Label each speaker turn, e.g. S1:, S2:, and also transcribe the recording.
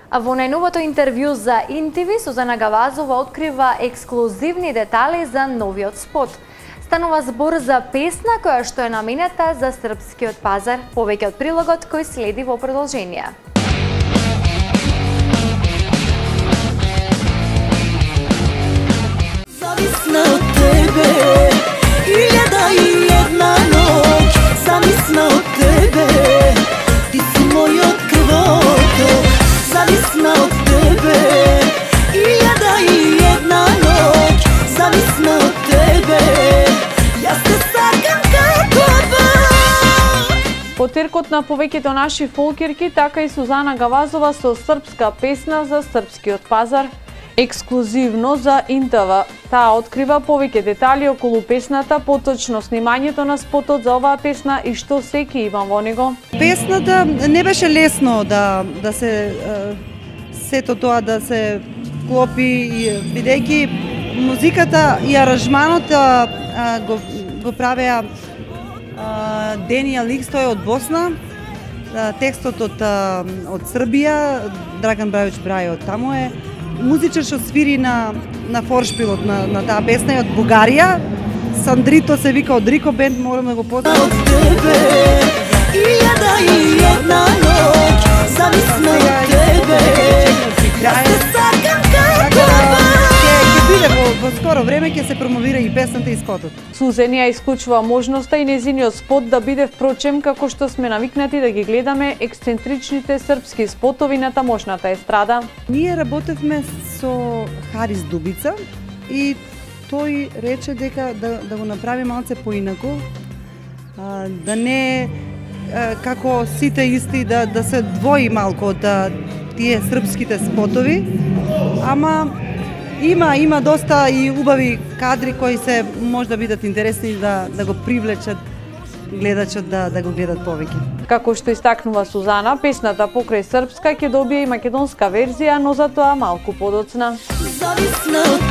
S1: А во најновото интервју за ИНТВ, Сузана Гавазова открива ексклузивни детали за новиот спот. Станува збор за песна која што е наменета за српскиот пазар. Повеќе од прилогот кој следи во продолжение.
S2: Зависна од тебе, илјада и една ноќ. Зависна од тебе, ти си мојот крвоток. Зависна од тебе, илјада и една ноќ. Зависна од тебе, јас те сакам како Бог.
S3: Потеркот на повеќето наши фолкерки, така и Сузана Гавазова со српска песна за српскиот пазар, ексклузивно за ИНТВ. Таа открива повеќе детали околу песната, поточно снимањето на спотот за оваа песна и што секи има во него.
S4: Песната не беше лесно да се сето тоа да се клопи, бидејќи музиката и аранжманот го правеа Денија Ликс, тој од Босна, текстот од Србија, Драган Брајоvić Брајо од таму е. Музичар што свири на форшпилот на таа песна е од Бугарија. Сандрито се вика од Рико бенд, морам да го познам.
S2: Од тебе, илјада и една ноќ. Зависна од тебе, јас те сакам како Бог.
S4: Ќе биде во скоро време, ќе се промовира и песната и спотот.
S3: Сузен ја исклучува можноста и незиниот спот да биде впрочем како што сме навикнати да ги гледаме ексцентричните српски спотови на тамошната естрада.
S4: Ние работевме со Харис Дубица и тој рече дека да го направи малце поинаку, да не како сите исти, да се двои малку од тие српските спотови, ама има доста и убави кадри кои се може да бидат интересни да го привлечат гледачот да го гледат повеќе.
S3: Како што истакнува Сузана, песната покрај српска ќе добие и македонска верзија, но затоа малку подоцна.
S2: Зависна од